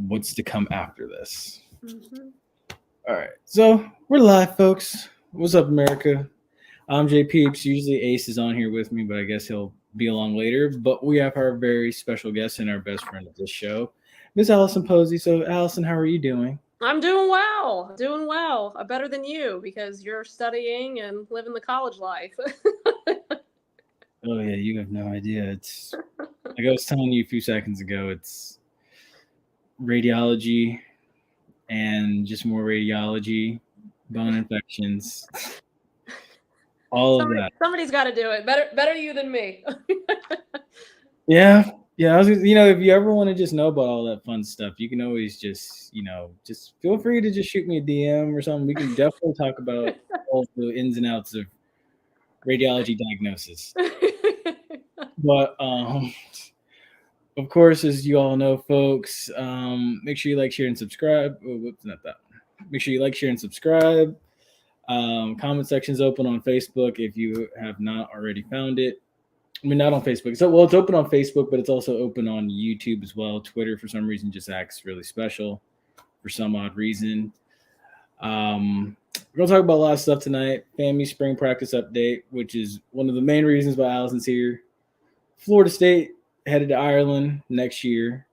what's to come after this. Mm-hmm. All right, so we're live, folks. What's up, America? I'm Jay Peeps. Usually Ace is on here with me, but I guess he'll be along later. But we have our very special guest and our best friend of this show, Miss Alison Posey. So, Allison, how are you doing? I'm doing well. Doing well. Better than you because you're studying and living the college life. Oh yeah, you have no idea. It's like I was telling you a few seconds ago. It's radiology and just more radiology, bone infections, all of that. Somebody's got to do it. Better you than me. Yeah, yeah. If you ever want to just know about all that fun stuff, you can always just feel free to just shoot me a DM or something. We can definitely talk about all the ins and outs of radiology diagnosis. But of course, as you all know, folks, make sure you like, share, and subscribe. Oh, whoops, not that one. Make sure you like, share, and subscribe. Comment section's open on Facebook if you have not already found it. I mean, not on Facebook. So, it's open on Facebook, but it's also open on YouTube as well. Twitter, for some reason, just acts really special for some odd reason. We're going to talk about a lot of stuff tonight. FAMU spring practice update, which is one of the main reasons why Allison's here. Florida State headed to Ireland next year.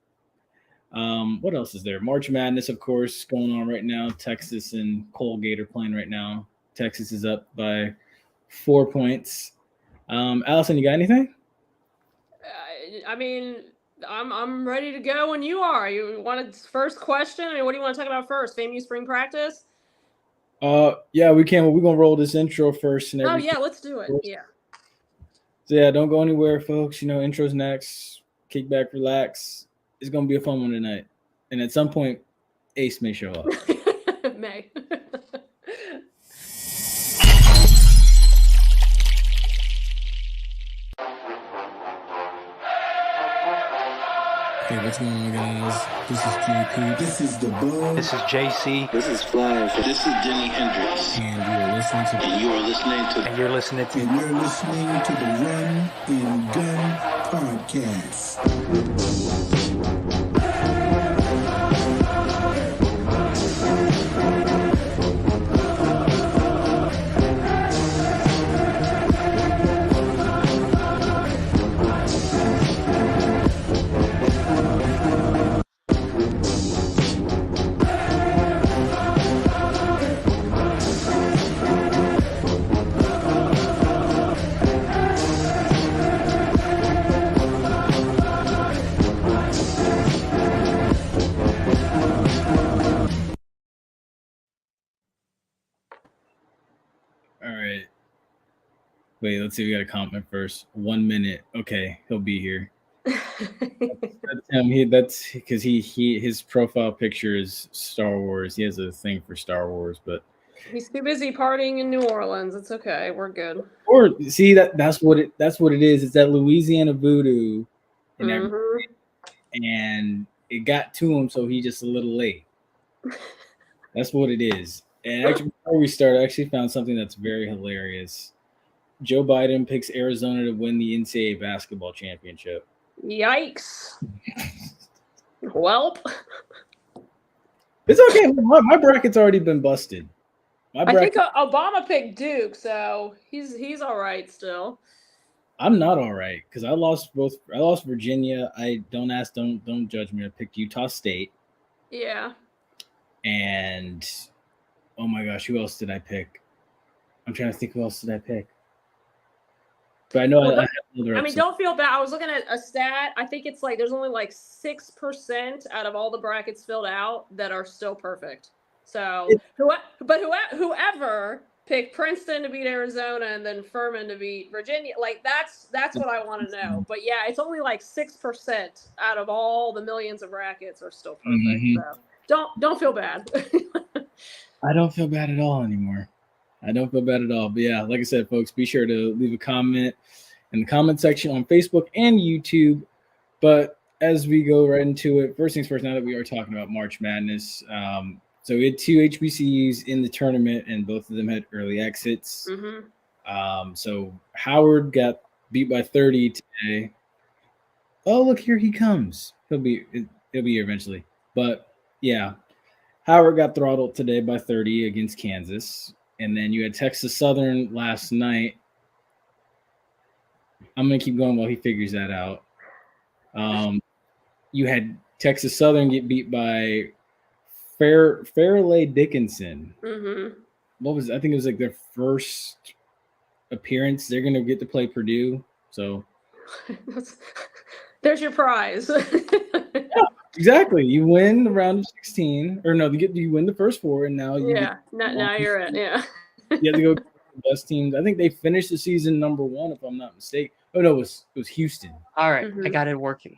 What else is there? March Madness, of course, going on right now. Texas and Colgate are playing right now. Texas is up by 4 points. Allison, you got anything? I mean, I'm ready to go when you are. You wanted first question? I mean, what do you want to talk about first? FAMU spring practice? Yeah, we can. We're gonna roll this intro first and everything. Oh yeah, let's do it. Yeah. So yeah, don't go anywhere, folks. Intro's next. Kick back, relax. It's gonna be a fun one tonight. And at some point, Ace may show up. May. Hey, what's going on, guys? This is JP. This is the Bug. This is JC. This is Flash. This is Jimi Hendrix. And you're listening to And you're listening to the Run and Gun Podcast. Wait, let's see. We got a comment first. 1 minute. Okay, he'll be here. That's him. That's because his profile picture is Star Wars. He has a thing for Star Wars, but he's too busy partying in New Orleans. It's okay. We're good. Or see that's what it is. It's that Louisiana voodoo and everything. And it got to him, so he's just a little late. That's what it is. And actually, before we start, I actually found something that's very hilarious. Joe Biden picks Arizona to win the NCAA basketball championship. Yikes. Welp. It's okay. My bracket's already been busted. I think Obama picked Duke, so he's all right still. I'm not all right because I lost Virginia. Don't judge me. I picked Utah State. Yeah. And oh my gosh, who else did I pick? I'm trying to think who else did I pick. But I know I have another. I mean, don't feel bad. I was looking at a stat. I think it's like there's only like 6% out of all the brackets filled out that are still perfect. So, whoever picked Princeton to beat Arizona and then Furman to beat Virginia, like that's what I want to know. But yeah, it's only like 6% out of all the millions of brackets are still perfect. Mm-hmm. So don't feel bad. I don't feel bad at all anymore. I don't feel bad at all. But yeah, like I said, folks, be sure to leave a comment in the comment section on Facebook and YouTube. But as we go right into it, first things first, now that we are talking about March Madness, so we had 2 HBCUs in the tournament, and both of them had early exits. Mm-hmm. So Howard got beat by 30 today. Oh, look, here he comes. It'll He'll be here eventually. But yeah, Howard got throttled today by 30 against Kansas. And then you had Texas Southern last night. I'm going to keep going while he figures that out. You had Texas Southern get beat by Fairleigh Dickinson. Mm-hmm. I think it was like their first appearance. They're going to get to play Purdue. So there's your prize. Yeah, exactly. You win the round of 16, or no, you win the first four, and now now you're in. Yeah. You have to go to the best teams. I think they finished the season number 1, if I'm not mistaken. Oh no, it was Houston. All right, Mm-hmm. I got it working.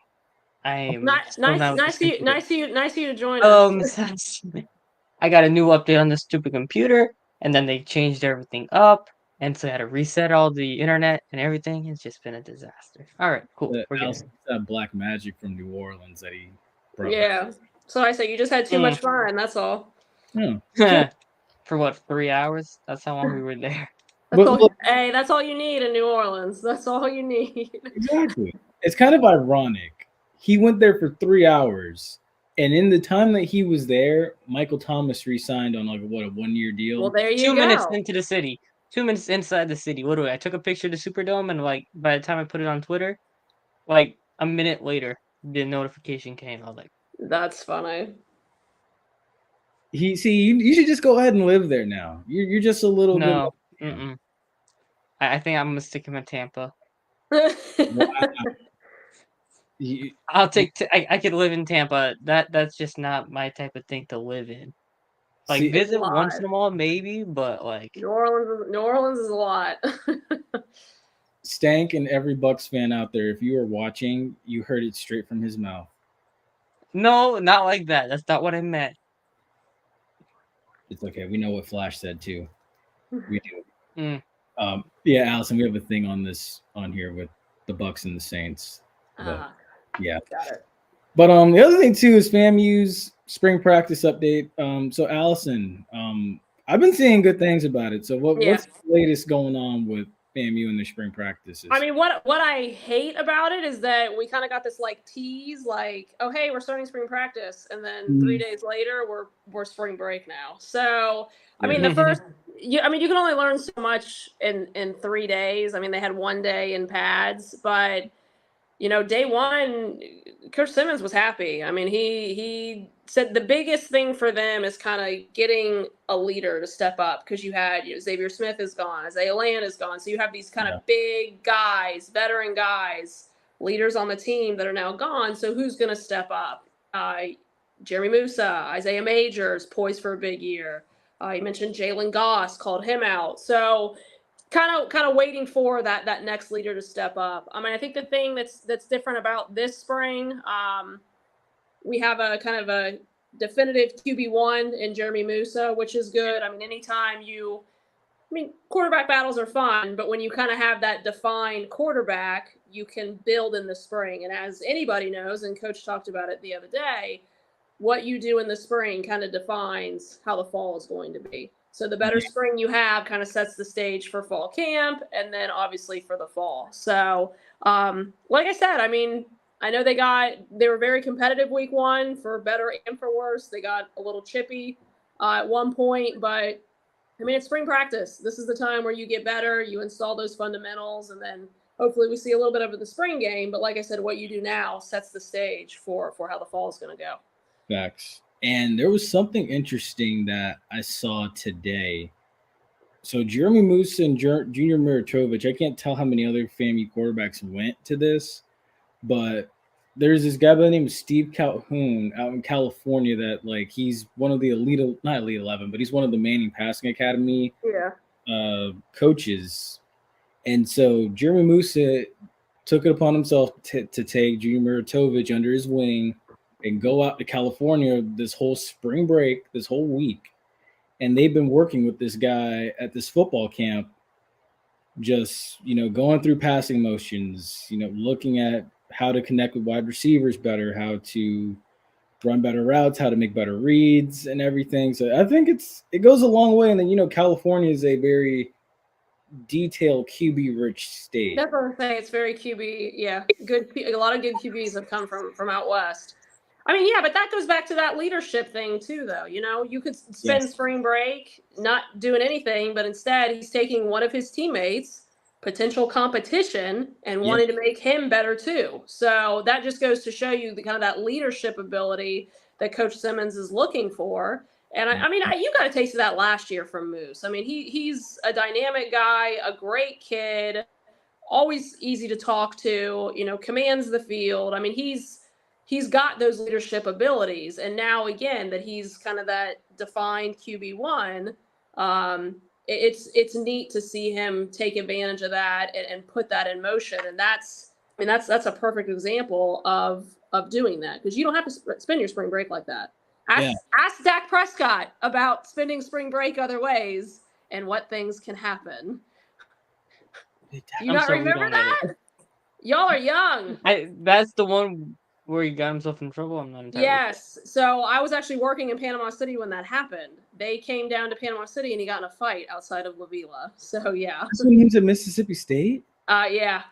I am nice of you to join us. I got a new update on the stupid computer, and then they changed everything up, and so I had to reset all the internet and everything. It's just been a disaster. All right, cool. That black magic from New Orleans that he brought. Yeah. So I say you just had too much fun. That's all. Yeah. For what, 3 hours? That's how long we were there. Hey, that's all you need in New Orleans. That's all you need. Exactly. It's kind of ironic. He went there for 3 hours, and in the time that he was there, Michael Thomas re-signed on a 1-year deal. Well, there you 2 go. minutes into the city. 2 minutes inside the city. What do I took a picture of the Superdome, and by the time I put it on Twitter, a minute later, the notification came. I was like, that's funny. You should just go ahead and live there now. You're just a little no. Mm-mm. I think I'm gonna stick him in Tampa. I'll take. I could live in Tampa. That's just not my type of thing to live in. Visit once in a while, maybe, but New Orleans is a lot. Stank and every Bucks fan out there, if you are watching, you heard it straight from his mouth. No, not like that. That's not what I meant. It's okay. We know what Flash said too. We do. Mm. Yeah, Allison, we have a thing on here with the Bucks and the Saints. Yeah. Got it. But the other thing too is FAMU's spring practice update. So Allison, I've been seeing good things about it. So what's the latest going on with FAMU and their spring practices? I mean, what I hate about it is that we kind of got this tease, oh hey, we're starting spring practice, and then 3 days later we're spring break now. So I mean, the first, you can only learn so much in 3 days. I mean, they had 1 day in pads, but day one, Coach Simmons was happy. I mean, he said the biggest thing for them is kind of getting a leader to step up, because you had Xavier Smith is gone, Isaiah Land is gone, so you have these kind of big guys, veteran guys, leaders on the team that are now gone. So who's going to step up? Jeremy Musa, Isaiah Majors, poised for a big year. You mentioned Jalen Goss, called him out. So kind of waiting for that next leader to step up. I mean, I think the thing that's different about this spring, we have a kind of a definitive QB1 in Jeremy Musa, which is good. I mean, anytime quarterback battles are fun, but when you kind of have that defined quarterback, you can build in the spring. And as anybody knows, and Coach talked about it the other day, what you do in the spring kind of defines how the fall is going to be. So the better spring you have kind of sets the stage for fall camp, and then obviously for the fall. So like I said, I mean, I know they were very competitive week one, for better and for worse. They got a little chippy at one point, but I mean, it's spring practice. This is the time where you get better, you install those fundamentals, and then hopefully we see a little bit of the spring game. But like I said, what you do now sets the stage for how the fall is going to go. Facts. And there was something interesting that I saw today. So Jeremy Musa and Junior Miratovich, I can't tell how many other FAMU quarterbacks went to this, but there's this guy by the name of Steve Calhoun out in California that he's one of the not elite 11, but he's one of the Manning Passing Academy coaches. And so Jeremy Musa took it upon himself to take Junior Miratovich under his wing and go out to California this whole spring break, this whole week. And they've been working with this guy at this football camp, just, going through passing motions, looking at how to connect with wide receivers better, how to run better routes, how to make better reads and everything. So I think it goes a long way. And then, California is a very detailed QB rich state. Definitely say it's very QB. Yeah. Good. A lot of good QBs have come from out West. I mean, yeah, but that goes back to that leadership thing too, though. You know, you could spend Yes. spring break not doing anything, but instead he's taking one of his teammates, potential competition, and Yeah. wanting to make him better too. So that just goes to show you the kind of that leadership ability that Coach Simmons is looking for. And I mean, you got a taste of that last year from Moose. I mean, he's a dynamic guy, a great kid, always easy to talk to, you know, commands the field. I mean, he's got those leadership abilities. And now again, that he's kind of that defined QB1, it's neat to see him take advantage of that and put that in motion. And that's a perfect example of doing that, because you don't have to spend your spring break like that. Ask Dak Prescott about spending spring break other ways and what things can happen. You not remember that? Y'all are young. That's the one where he got himself in trouble. I'm not entirely Yes. So I was actually working in Panama City when that happened. They came down to Panama City and he got in a fight outside of La Villa. So yeah. That's when he was at Mississippi State? Yeah.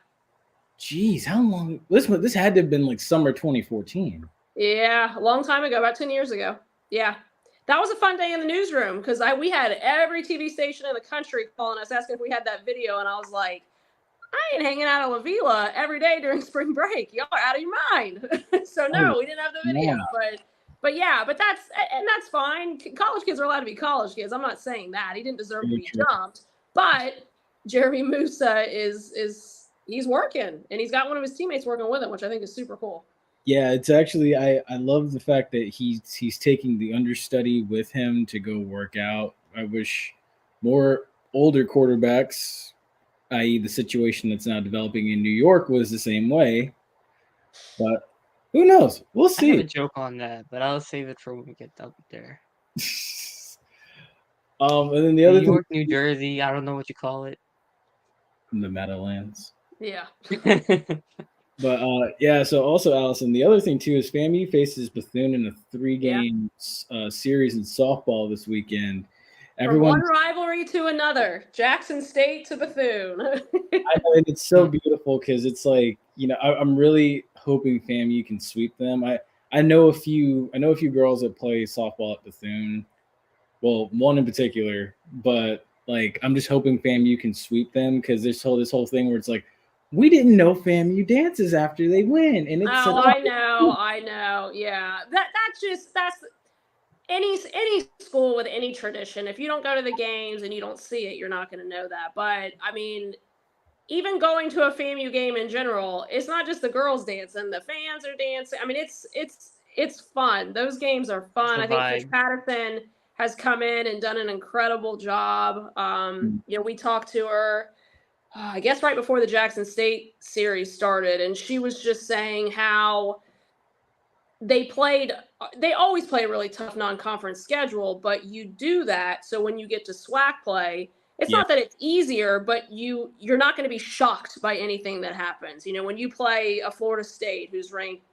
Jeez, how long? This had to have been like summer 2014. Yeah, a long time ago, about 10 years ago. Yeah. That was a fun day in the newsroom, because we had every TV station in the country calling us asking if we had that video, and I was like, I ain't hanging out at La Villa every day during spring break. Y'all are out of your mind. So no, we didn't have the video. Yeah. But that's fine. College kids are allowed to be college kids. I'm not saying that. He didn't deserve to be jumped. But Jeremy Musa he's working, and he's got one of his teammates working with him, which I think is super cool. Yeah, it's actually I love the fact that he's taking the understudy with him to go work out. I wish more older quarterbacks, i.e. the situation that's now developing in New York, was the same way. But who knows? We'll see. I have a joke on that, but I'll save it for when we get up there. And then the other New York, New Jersey, I don't know what you call it. The Meadowlands. Yeah. But yeah, so also, Allison, the other thing too is FAMU faces Bethune in a 3-game series in softball this weekend. From one rivalry to another, Jackson State to Bethune. I know, and it's so beautiful, because it's like, you know, I'm really hoping FAMU can sweep them. I know a few girls that play softball at Bethune. Well, one in particular, but like I'm just hoping FAMU can sweep them, because this whole thing where it's like, we didn't know FAMU dances after they win, and it's I know. Yeah, that's any school with any tradition. If you don't go to the games and you don't see it, you're not going to know that. But I mean, even going to a FAMU game in general, it's not just the girls dancing; the fans are dancing. I mean, it's fun. Those games are fun. I think Coach Patterson has come in and done an incredible job. You know, we talked to her, I guess right before the Jackson State series started, and she was just saying how they always play a really tough non-conference schedule, but you do that so when you get to SWAC play, it's not that it's easier, but you're not going to be shocked by anything that happens. You know, when you play a Florida State who's ranked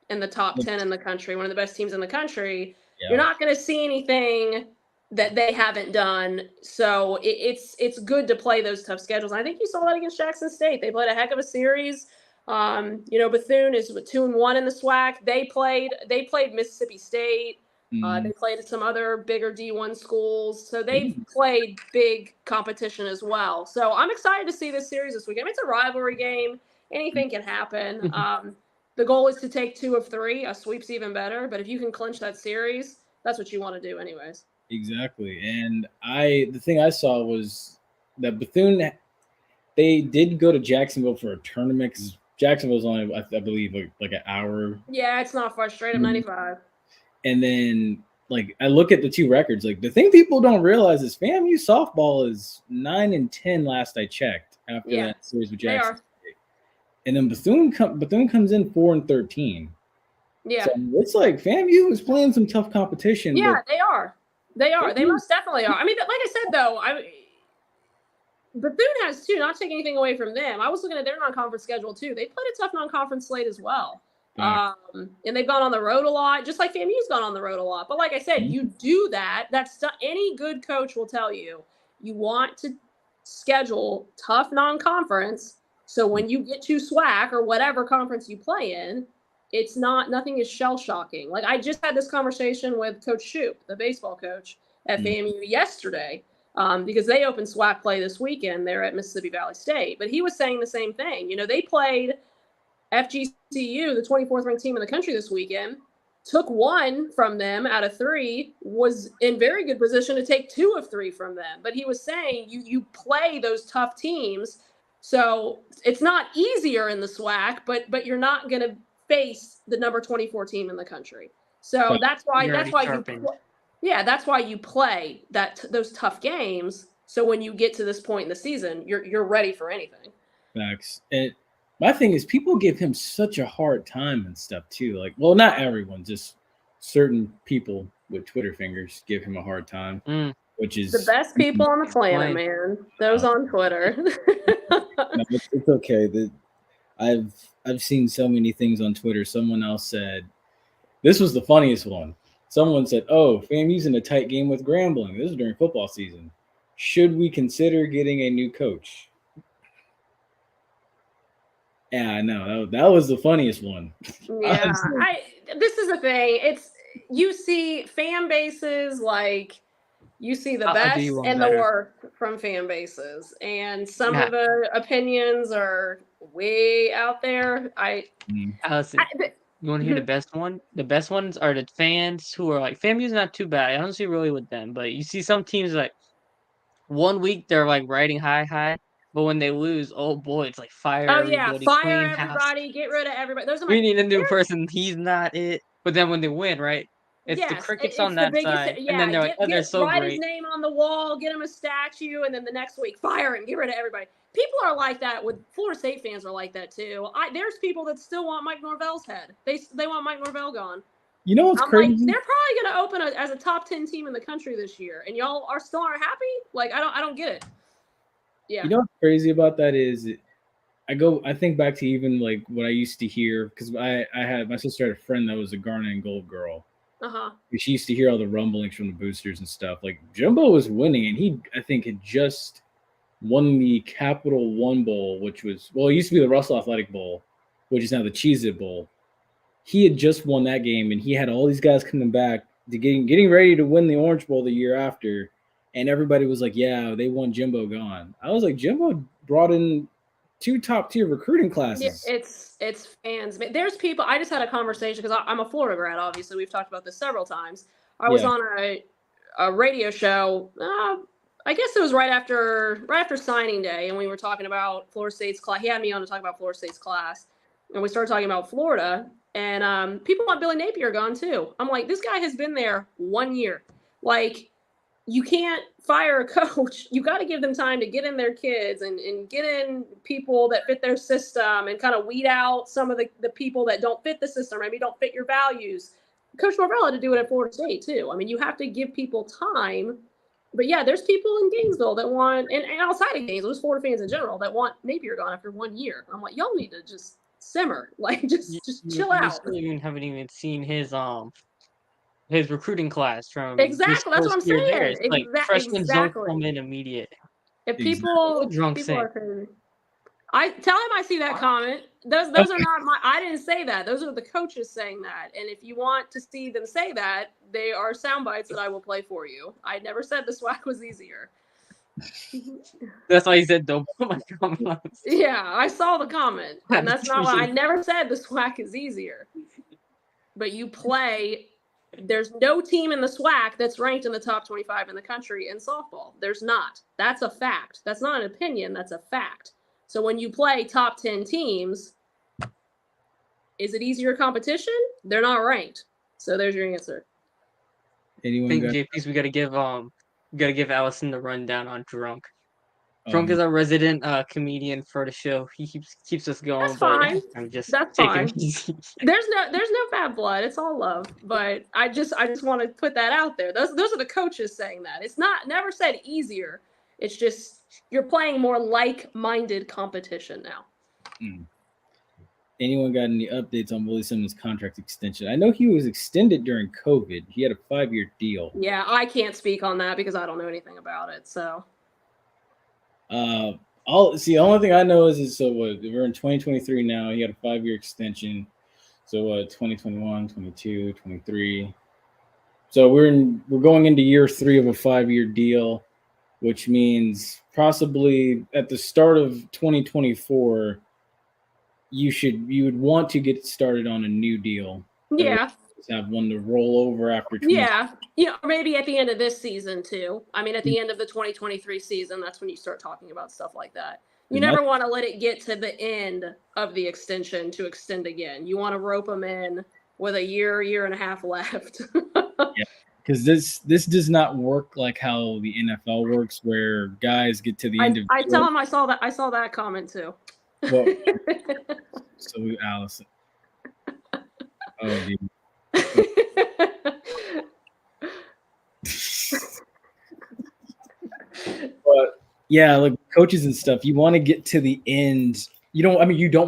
in the top 10 in the country, one of the best teams in the country, you're not going to see anything that they haven't done. So it's good to play those tough schedules. And I think you saw that against Jackson State. They played a heck of a series. You know, Bethune is 2-1 in the SWAC. They played Mississippi State. They played some other bigger D1 schools. So they've played big competition as well. So I'm excited to see this series this weekend. I mean, it's a rivalry game. Anything can happen. The goal is to take 2 of 3. A sweep's even better. But if you can clinch that series, that's what you want to do anyways. Exactly. And the thing I saw was that Bethune, they did go to Jacksonville for a tournament, because Jacksonville's only, I believe, like an hour. Yeah, it's not far. Straight up 95. And then, like, I look at the 2 records. Like, the thing people don't realize is FAMU softball is 9-10 last I checked after that series with Jackson State. And then Bethune comes in 4-13. Yeah. So it's like FAMU is playing some tough competition. Yeah, they are. They are. They most definitely are. I mean, like I said, though, Bethune has too, not taking anything away from them. I was looking at their non-conference schedule too. They played a tough non-conference slate as well. And they've gone on the road a lot, just like FAMU's gone on the road a lot. But like I said, you do that. That's any good coach will tell you. You want to schedule tough non-conference, so when you get to SWAC or whatever conference you play in, nothing is shell shocking. Like I just had this conversation with Coach Shoup, the baseball coach at FAMU yesterday, because they opened SWAC play this weekend. They're at Mississippi Valley State, but he was saying the same thing. You know, they played FGCU, the 24th ranked team in the country this weekend, took 1 from them out of 3, was in very good position to take 2 of 3 from them. But he was saying you play those tough teams, so it's not easier in the SWAC, but you're not going to face the number 24 team in the country. So that's why you play those tough games. So when you get to this point in the season, you're ready for anything. Facts. And my thing is, people give him such a hard time and stuff too. Like, well, not everyone, just certain people with Twitter fingers give him a hard time, which is the best people on the planet, man. Those on Twitter. No, it's okay. I've seen so many things on Twitter. Someone else said, this was the funniest one. Someone said, "Oh, FAMU's in a tight game with Grambling. This is during football season. Should we consider getting a new coach?" Yeah, I know. That was the funniest one. Yeah, this is the thing. You see fan bases like you see the best and the worst from fan bases, and some of the opinions are way out there. Allison, you want to hear the best one? The best ones are the fans who are like, FAMU's not too bad. I don't see really with them, but you see some teams like 1 week they're like riding high, but when they lose, oh boy, it's like fire everybody, fire everybody, get rid of everybody. We need a new person. He's not it. But then when they win, right? It's the crickets on that side, and then they're like, "Oh, they're so write great." His name on the wall, get him a statue, and then the next week, fire him, get rid of everybody. People are like that. With Florida State fans are like that too. There's people that still want Mike Norvell's head. They want Mike Norvell gone. You know what's crazy? Like, they're probably going to open as a top 10 team in the country this year, and y'all still aren't happy. Like I don't get it. Yeah. You know what's crazy about that is, I think back to even like what I used to hear, because I had my sister had a friend that was a Garnet and Gold girl. She used to hear all the rumblings from the boosters and stuff. Like Jumbo was winning, and he, I think, had just won the Capital One Bowl, which was, well, it used to be the Russell Athletic Bowl, which is now the Cheez-It Bowl. He had just won that game, and he had all these guys coming back to getting ready to win the Orange Bowl the year after, and everybody was like, "Yeah, they won. Jimbo gone." I was like, Jimbo brought in 2 top-tier recruiting classes. Yeah, it's fans. There's people. I just had a conversation because I'm a Florida grad. Obviously, we've talked about this several times. I was on a radio show. I guess it was right after signing day, and we were talking about Florida State's class. He had me on to talk about Florida State's class, and we started talking about Florida. And people want Billy Napier gone too. I'm like, this guy has been there 1 year. Like, you can't fire a coach. You got to give them time to get in their kids and get in people that fit their system and kind of weed out some of the people that don't fit the system, maybe don't fit your values. Coach Norvell had to do it at Florida State too. I mean, you have to give people time. But yeah, there's people in Gainesville that want, and outside of Gainesville, there's Florida fans in general that want Napier gone after 1 year. I'm like, y'all need to just simmer, like just chill out. You haven't even seen his recruiting class from exactly. That's what I'm saying. Like freshmen don't come in immediate. If people are crazy. I tell him I see that comment. Those are not my. I didn't say that. Those are the coaches saying that. And if you want to see them say that, they are sound bites that I will play for you. I never said the SWAC was easier. That's why he said don't put my comments. Yeah, I saw the comment, and that's not why I never said the SWAC is easier. But you play. There's no team in the SWAC that's ranked in the top 25 in the country in softball. There's not. That's a fact. That's not an opinion. That's a fact. So when you play top 10 teams, is it easier competition? They're not ranked. So there's your answer. I think JP's we gotta give Allison the rundown on Drunk. Drunk is our resident comedian for the show. He keeps us going. That's fine. I'm just that's fine. There's no bad blood. It's all love. But I just want to put that out there. Those are the coaches saying that. It's never said easier. It's just you're playing more like-minded competition now. Anyone got any updates on Willie Simmons' contract extension? I know he was extended during COVID. He had a 5-year deal. Yeah, I can't speak on that because I don't know anything about it. So. The only thing I know is so we're in 2023 now. He had a 5-year extension. So 2021, 22, 23. So we're going into year 3 of a 5-year deal, which means possibly at the start of 2024, you would want to get started on a new deal. Yeah. Have one to roll over after 20. Yeah. Or maybe at the end of this season too. I mean, at the end of the 2023 season, that's when you start talking about stuff like that. You never want to let it get to the end of the extension to extend again. You want to rope them in with a year and a half left. Yeah, because this does not work like how the NFL works, where guys get to the end of. I tell him I saw that comment too. Well, so Allison. Oh, dude. But yeah, like coaches and stuff, you want to get to the end. You don't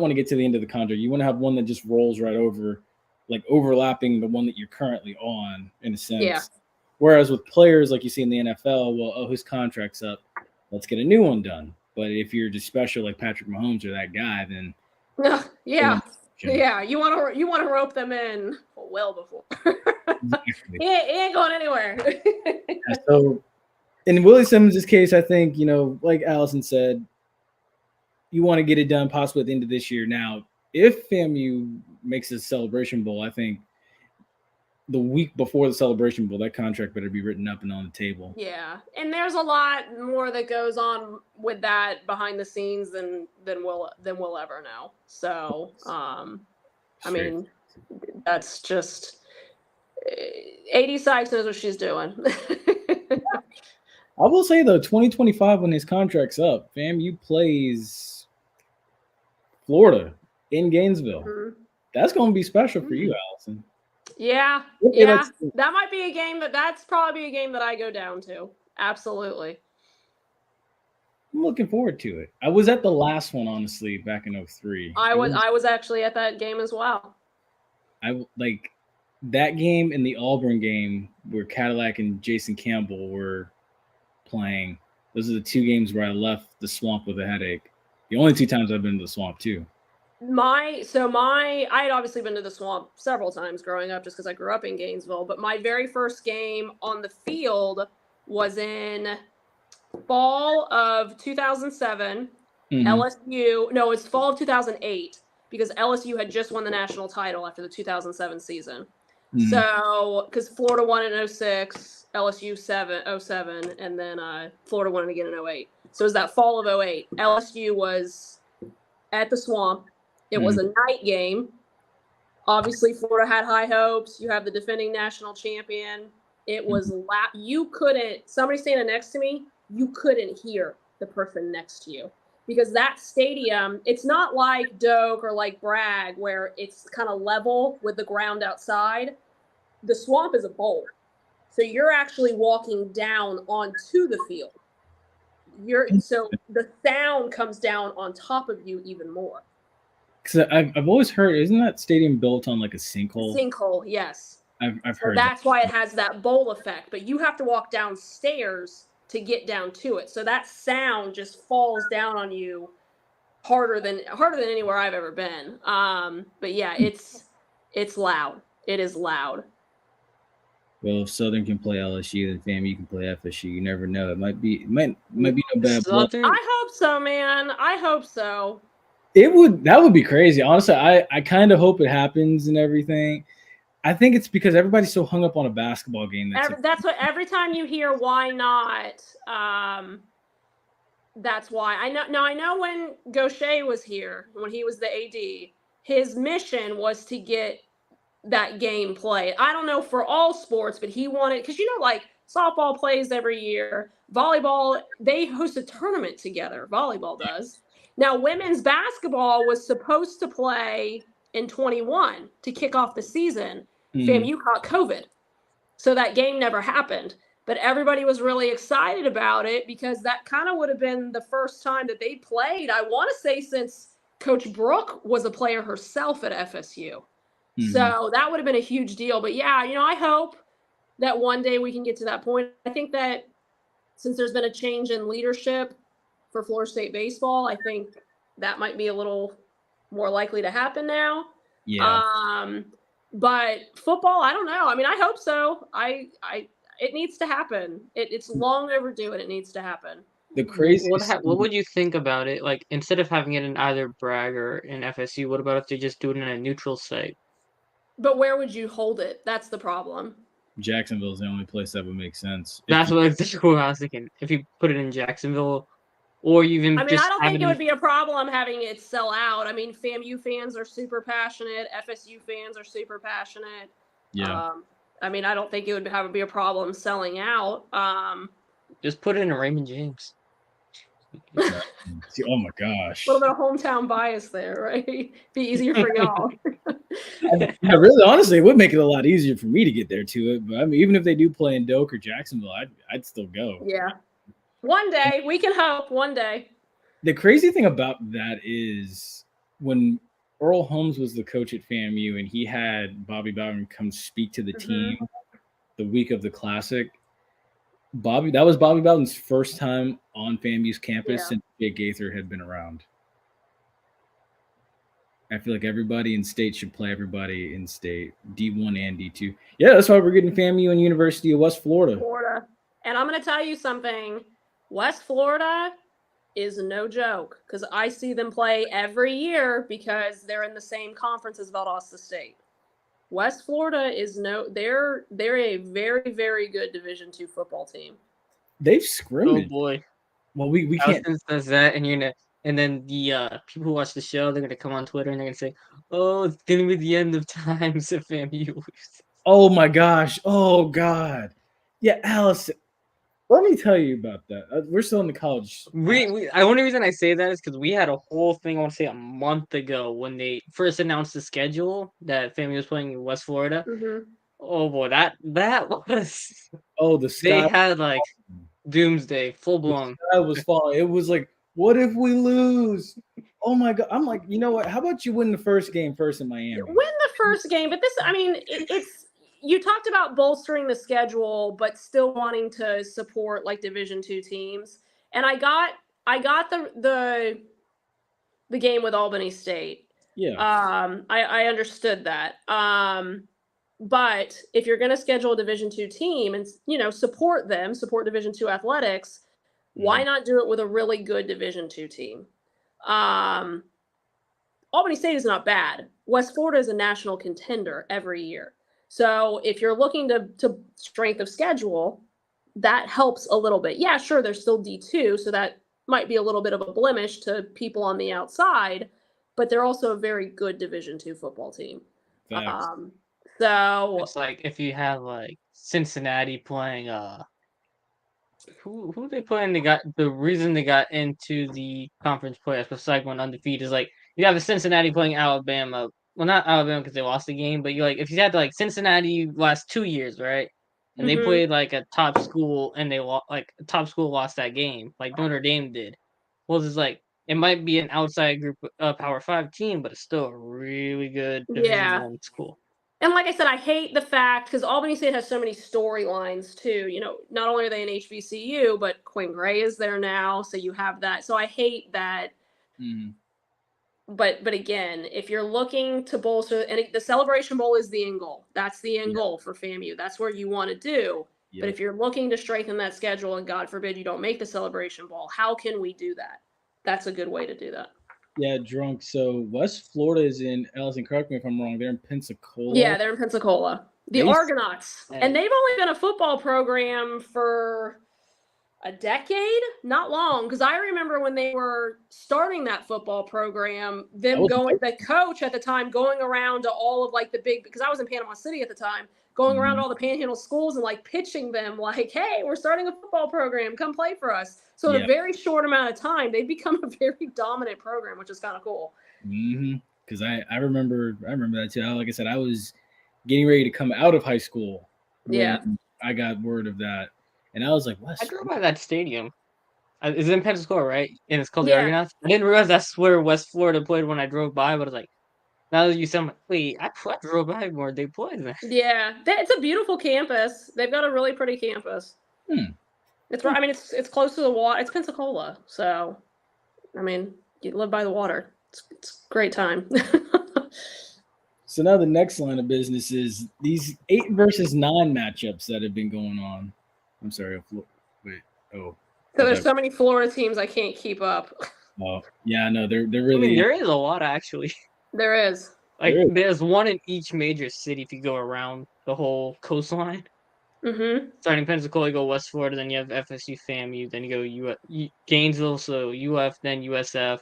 want to get to the end of the contract. You want to have one that just rolls right over, like overlapping the one that you're currently on in a sense. Yeah. Whereas with players like you see in the NFL, well, his contract's up, let's get a new one done. But if you're just special like Patrick Mahomes or that guy, then yeah, you want to rope them in well before. Exactly. He ain't going anywhere. Yeah, so in Willie Simmons' case, I think, like Allison said, you want to get it done possibly at the end of this year. Now, if FAMU makes a Celebration Bowl, I think the week before the Celebration Bowl, that contract better be written up and on the table. Yeah, and there's a lot more that goes on with that behind the scenes than we'll ever know. So, I mean, that's just 80 Sykes knows what she's doing. I will say though, 2025 when his contract's up, FAMU plays Florida in Gainesville. Mm-hmm. That's going to be special for you, Allison. Yeah, that might be a game that's probably a game that I go down to. Absolutely. I'm looking forward to it. I was at the last one, honestly, back in 2003. I was actually at that game as well. I like that game and the Auburn game where Cadillac and Jason Campbell were playing. Those are the 2 games where I left the swamp with a headache. The only 2 times I've been to the swamp too. I had obviously been to the swamp several times growing up just because I grew up in Gainesville, but my very first game on the field was in fall of 2007. Mm-hmm. It's fall of 2008 because LSU had just won the national title after the 2007 season. Mm-hmm. So, because Florida won in 2006, LSU 07, and then Florida won it again in 2008. So it was that fall of 2008. LSU was at the swamp. It was a night game. Obviously, Florida had high hopes. You have the defending national champion. It was somebody standing next to me, you couldn't hear the person next to you. Because that stadium, it's not like Doak or like Bragg where it's kind of level with the ground outside. The swamp is a bowl. So you're actually walking down onto the field. So the sound comes down on top of you even more. Because I've always heard, isn't that stadium built on like a sinkhole? Sinkhole, yes. I've heard. That's why it has that bowl effect. But you have to walk downstairs to get down to it. So that sound just falls down on you harder than anywhere I've ever been. But yeah, it's loud. It is loud. Well, if Southern can play LSU, then FAMU can play FSU. You never know. It might be no bad blood. I hope so, man. I hope so. That would be crazy. Honestly, I kind of hope it happens and everything. I think it's because everybody's so hung up on a basketball game. That's what every time you hear why not, that's why. I know when Gaucher was here, when he was the AD, his mission was to get that game played. I don't know for all sports, but he wanted, because like softball plays every year, volleyball, they host a tournament together. Volleyball does. Now, women's basketball was supposed to play in 21 to kick off the season. FAMU caught COVID. So that game never happened. But everybody was really excited about it because that kind of would have been the first time that they played, I want to say, since Coach Brooke was a player herself at FSU. Mm-hmm. So that would have been a huge deal. But yeah, I hope that one day we can get to that point. I think that since there's been a change in leadership for Florida State baseball, I think that might be a little more likely to happen now. Yeah. But football, I don't know. I mean, I hope so. It needs to happen. It's long overdue, and it needs to happen. The craziest. What would you think about it? Like, instead of having it in either Bragg or in FSU, what about if they just do it in a neutral site? But where would you hold it? That's the problem. Jacksonville's the only place that would make sense. That's what I was thinking. If you put it in Jacksonville, or even I mean, just I don't have think it it would be a problem having it sell out. I mean, FAMU fans are super passionate. FSU fans are super passionate. Yeah. I mean, I don't think it would be a problem selling out. Just put it in a Raymond James. Oh my gosh. A little bit of hometown bias there, right? Be easier for y'all. Yeah, really, honestly, it would make it a lot easier for me to get there to it. But I mean, even if they do play in Doak or Jacksonville, I'd still go. Yeah. One day, we can hope. One day. The crazy thing about that is when Earl Holmes was the coach at FAMU and he had Bobby Bowden come speak to the team the week of the Classic. That was Bobby Bowden's first time on FAMU's campus since Jake Gaither had been around. I feel like everybody in state should play everybody in state, D1 and D2. Yeah, that's why we're getting FAMU and University of West Florida. And I'm going to tell you something. West Florida is no joke because I see them play every year because they're in the same conference as Valdosta State. West Florida is they're a very, very good Division II football team. They've scrimmaged. Oh boy. Well, we can't. Says that, and then the people who watch the show, they're gonna come on Twitter and they're gonna say, "Oh, it's gonna be the end of times if FAMU loses." Oh my gosh! Oh God! Yeah, Allison. Let me tell you about that. We're still in the college. The only reason I say that is because we had a whole thing, I want to say a month ago, when they first announced the schedule that FAMU was playing in West Florida. Oh boy, that was. Oh, the sky. They had like doomsday, full blown. The sky was falling. It was like, what if we lose? Oh my God! I'm like, you know what? How about you win the first game first in Miami? Win the first game, but this, I mean, it's. You talked about bolstering the schedule, but still wanting to support like Division II teams. And I got the game with Albany State. Yeah. I understood that. But if you're going to schedule a Division II team and support Division II athletics, why not do it with a really good Division II team? Albany State is not bad. West Florida is a national contender every year. So if you're looking to strength of schedule, that helps a little bit. Yeah, sure, they're still D2, so that might be a little bit of a blemish to people on the outside, but they're also a very good Division II football team. So it's like if you have like Cincinnati playing who they playing, the reason they got into the conference playoffs besides going undefeated is like you have the Cincinnati playing Alabama. Well, not Alabama because they lost the game, but if you had like Cincinnati last 2 years, right? And they played like a top school and they top school lost that game, like Notre Dame did. Well, it's like it might be an outside group Power 5 team, but it's still a really good Division I school. And like I said, I hate the fact because Albany State has so many storylines too. Not only are they in HBCU, but Quinn Gray is there now, so you have that. So I hate that. But again, if you're looking to bolster, and the Celebration Bowl is the end goal. That's the end goal for FAMU. That's where you want to do. Yep. But if you're looking to strengthen that schedule, and God forbid you don't make the Celebration Bowl, how can we do that? That's a good way to do that. Yeah, drunk. So West Florida is in, Allison, correct me if I'm wrong, they're in Pensacola. Yeah, they're in Pensacola. The Argonauts. And they've only been a football program for a decade, not long, because I remember when they were starting that football program, the coach at the time going around to all of like the big, because I was in Panama City at the time, going around to all the Panhandle schools and like pitching them like, hey, we're starting a football program, come play for us. So in a very short amount of time, they've become a very dominant program, which is kind of cool. Because I remember that too. Like I said, I was getting ready to come out of high school when I got word of that. And I was like, what? I drove by that stadium. It's in Pensacola, right? And it's called the Argonauts. I didn't realize that's where West Florida played when I drove by, but I was like, now that you said, wait, I drove by where they played there. Yeah, it's a beautiful campus. They've got a really pretty campus. It's right. I mean, it's close to the water. It's Pensacola, so I mean, you live by the water. It's a great time. So now the next line of business is these 8 versus 9 matchups that have been going on. I'm sorry. Wait. Oh. So there's so many Florida teams I can't keep up. Oh, yeah, no, they're really. I mean, there is a lot actually. There is. Like, there's one in each major city if you go around the whole coastline. Mm-hmm. Starting Pensacola, you go West Florida, then you have FSU, FAMU, then you go Gainesville, so UF, then USF,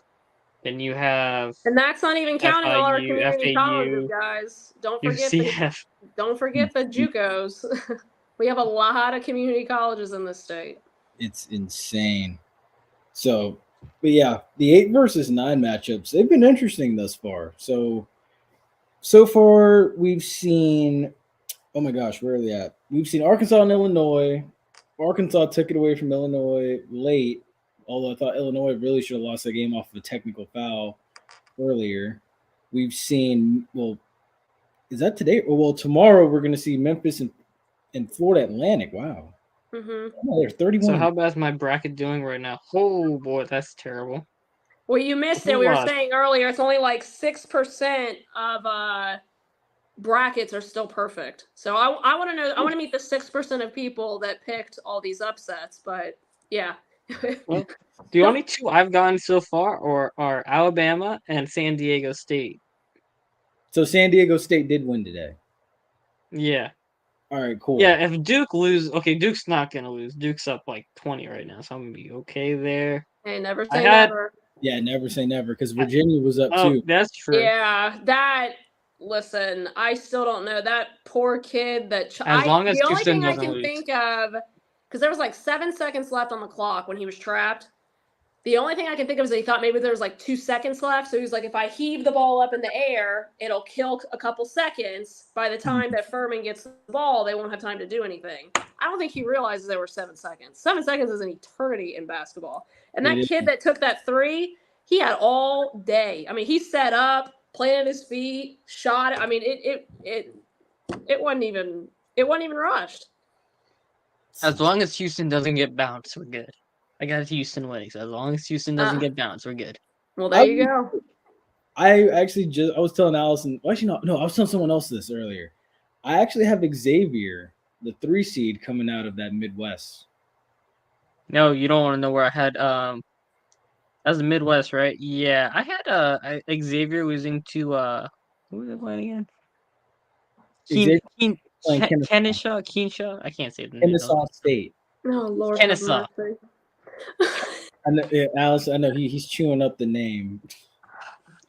then you have. And that's not even counting all our FIU, community colleges, FAU, guys. Don't forget UCF. don't forget the JUCOs. We have a lot of community colleges in this state. It's insane. So, but yeah, the 8 versus 9 matchups, they've been interesting thus far. So far we've seen, oh my gosh, where are they at? We've seen Arkansas and Illinois. Arkansas took it away from Illinois late, although I thought Illinois really should have lost that game off of a technical foul earlier. We've seen, well, is that today? Well, tomorrow we're going to see Memphis and Florida Atlantic. Wow. Mm-hmm. Oh, they're 31. So how bad is my bracket doing right now? Oh boy, that's terrible. Well, you missed it. We were saying earlier it's only like 6% of brackets are still perfect. So I want to know. I want to meet the 6% of people that picked all these upsets. But yeah. Well, the only 2 I've gotten so far are Alabama and San Diego State. So San Diego State did win today. Yeah. All right, cool. Yeah, if Duke loses, okay, Duke's not gonna lose. Duke's up like 20 right now, so I'm gonna be okay there. Hey, never say never. Yeah, never say never, because Virginia was up too. That's true. Yeah, listen, I still don't know. That poor kid that as long as the only Houston thing I doesn't can lose. think of, because there was like 7 seconds left on the clock when he was trapped. The only thing I can think of is that he thought maybe there was like 2 seconds left. So he was like, if I heave the ball up in the air, it'll kill a couple seconds. By the time that Furman gets the ball, they won't have time to do anything. I don't think he realizes there were 7 seconds. 7 seconds is an eternity in basketball. And that kid that took that 3, he had all day. I mean, he set up, planted his feet, shot it. I mean, it wasn't even rushed. As long as Houston doesn't get bounced, we're good. I got Houston winning, so as long as Houston doesn't get bounced, we're good. Well, there you go. I was telling Allison, actually no, I was telling someone else this earlier. I actually have Xavier, the 3 seed, coming out of that Midwest. No, you don't want to know where I had that's the Midwest, right? Yeah. I had Xavier losing to who was it playing again? Keneshaw. I can't say the name. Kennesaw State. Oh Lord, Kennesaw. I know, yeah, Alice. I know he's chewing up the name.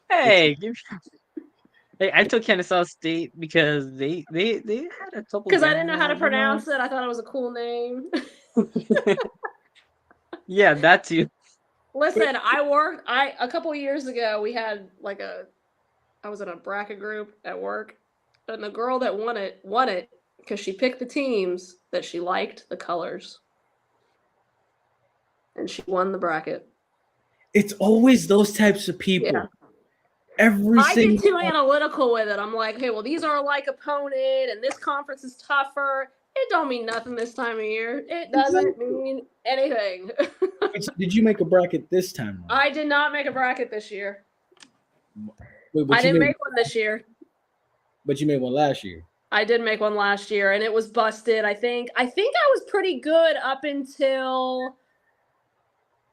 Hey, I took Kennesaw State because they had a couple. Because I didn't know how to pronounce it. I thought it was a cool name. Yeah, that too. Listen, a couple of years ago. We had I was in a bracket group at work, and the girl that won it because she picked the teams that she liked the colors. And she won the bracket. It's always those types of people. Yeah. I get too analytical with it. I'm like, hey, well, these are like opponent, and this conference is tougher. It don't mean nothing this time of year. It doesn't mean anything. Did you make a bracket this time? I did not make a bracket this year. Wait, I didn't make one this year. But you made one last year. I did make one last year, and it was busted. I think I was pretty good up until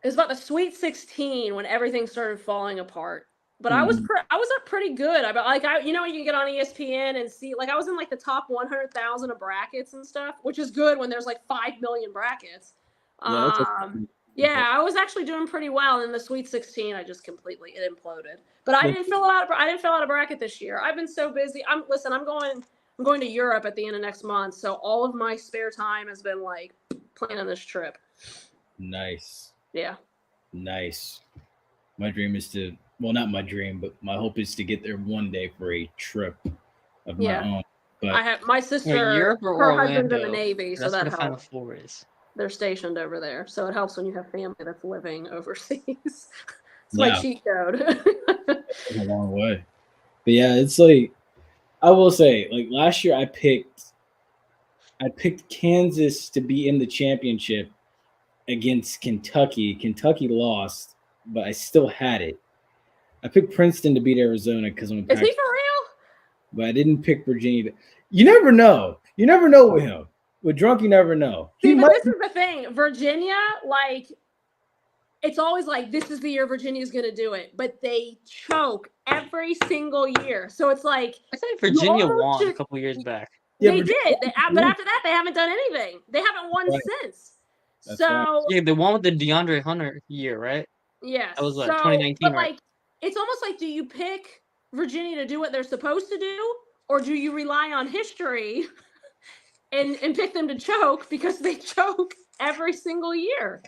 it was about the Sweet 16 when everything started falling apart. But I was up pretty good. You can get on ESPN and see, I was in the top 100,000 of brackets and stuff, which is good when there's 5 million brackets. Yeah, I was actually doing pretty well. And in the Sweet 16, I just completely imploded. But I didn't fill out a bracket this year. I've been so busy. I'm going to Europe at the end of next month, so all of my spare time has been planning this trip. Nice. Yeah. Nice. My dream is to, well, not my dream, but my hope is to get there one day for a trip of my own. But I have my sister, Europe or her Orlando? husband's in the Navy, so that helps. Final Four is. They're stationed over there, so it helps when you have family that's living overseas. It's my cheat code. It's a long way. But yeah, it's I will say, last year I picked Kansas to be in the championship against Kentucky. Kentucky lost, but I still had it. I picked Princeton to beat Arizona because I'm a Is he for real? but I didn't pick Virginia. You never know. You never know with him. With Drunk, you never know. See, but this is the thing. Virginia, like, it's always like, this is the year Virginia's going to do it. But they choke every single year. So it's like. I think Virginia won a couple years back. Yeah, they did. But after that, they haven't done anything. They haven't won since. That's so. Right. Yeah, they won with the DeAndre Hunter year, right? Yes. That was like 2019, but right? Like, it's almost like, do you pick Virginia to do what they're supposed to do? Or do you rely on history and pick them to choke because they choke every single year?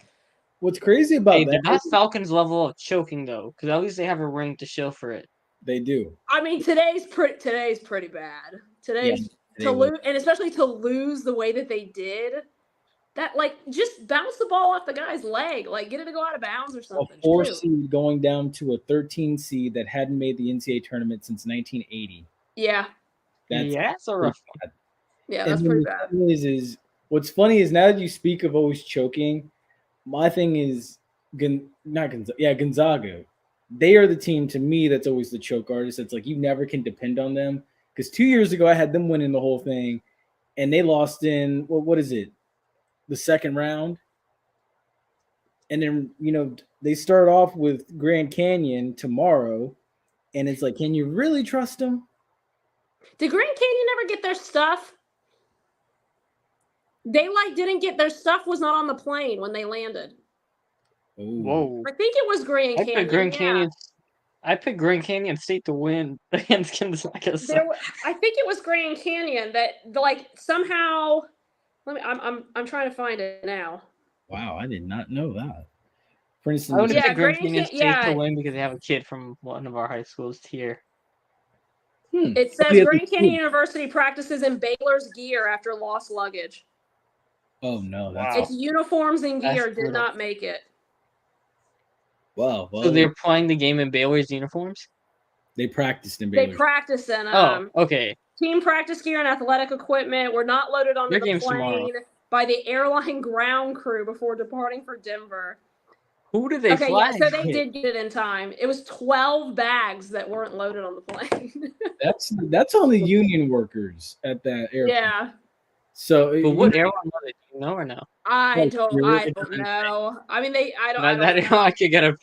What's crazy about that? They're not Falcons level of choking though, because at least they have a ring to show for it. They do. I mean, today's pretty bad. Today's lose, and especially to lose the way that they did. That, like, just bounce the ball off the guy's leg, like get it to go out of bounds or something. A 4 seed going down to a 13 seed that hadn't made the NCAA tournament since 1980. Yeah. That's a rough one. Yeah, that's pretty bad. Is what's funny is now that you speak of always choking, my thing is Gonzaga. They are the team to me that's always the choke artist. It's like you never can depend on them. Because 2 years ago I had them winning the whole thing, and they lost in what is it? The second round. And then, they start off with Grand Canyon tomorrow, and it's like, can you really trust them? Did Grand Canyon ever get their stuff? They didn't get their stuff. Was not on the plane when they landed. Whoa! I think it was Grand Canyon. I picked Grand Canyon State to win against Gonzaga. I think it was Grand Canyon that somehow. I'm trying to find it now. Wow, I did not know that. For instance, I would pick Grand Canyon State to win because they have a kid from one of our high schools here. It says Grand Canyon University practices in Baylor's gear after lost luggage. Oh no, its uniforms and gear did not make it. Wow. So they're playing the game in Baylor's uniforms? They practiced in Baylor. They practiced in okay. Team practice gear and athletic equipment were not loaded onto the plane by the airline ground crew before departing for Denver. Who did they fly? Yeah, so they did get it in time. It was 12 bags that weren't loaded on the plane. That's on the union workers at that airport. Yeah. So, but what airline was it? Do you know or no? I don't know. I mean, I don't know. I could get a.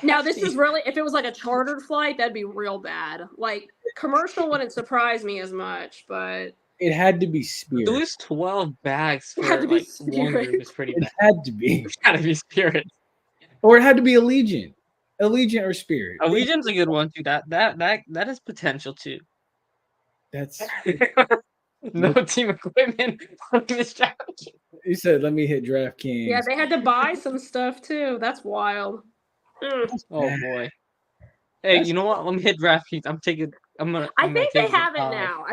Now, this is really, if it was like a chartered flight, that'd be real bad. Like, commercial wouldn't surprise me as much, but. It had to be Spirit. At least 12 bags for one group is pretty bad. It had to be. It had to be Spirit. Or it had to be Allegiant. Allegiant or Spirit. Allegiant's a good one, too. That has potential, too. That's. No team equipment on this draft. He said, let me hit DraftKings. Yeah, they had to buy some stuff, too. That's wild. Oh boy! Hey, you know what? Let me hit DraftKings. I think they have it now.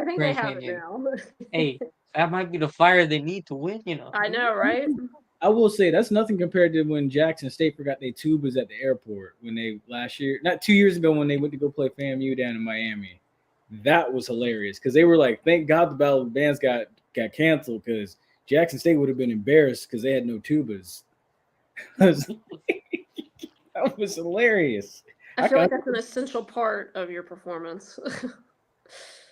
Hey, that might be the fire they need to win. I know, right? I will say that's nothing compared to when Jackson State forgot their tubas at the airport when they not 2 years ago when they went to go play FAMU down in Miami. That was hilarious because they were like, "Thank God the Battle of the Bands got canceled because Jackson State would have been embarrassed because they had no tubas." That was hilarious. I feel like that's an essential part of your performance.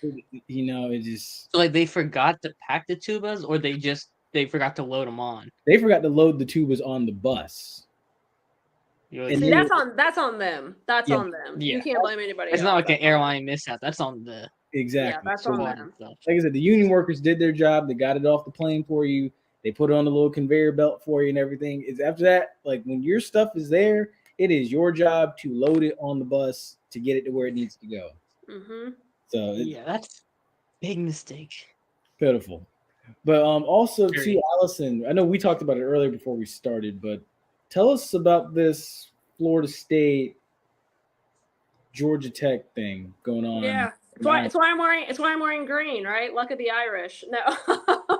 It just so they forgot to pack the tubas, or they forgot to load them on. They forgot to load the tubas on the bus. See, that's on them. That's on them. Yeah. You can't blame anybody. It's not like an airline mishap. That's on the exactly. Yeah, that's on them. Like I said, the union workers did their job. They got it off the plane for you. They put it on the little conveyor belt for you and everything. Is after that, like when your stuff is there, it is your job to load it on the bus to get it to where it needs to go. Mm-hmm. So that's a big mistake. Pitiful. But also to Allison, I know we talked about it earlier before we started, but tell us about this Florida State Georgia Tech thing going on. Yeah. It's why I'm wearing green, right? Luck of the Irish. No.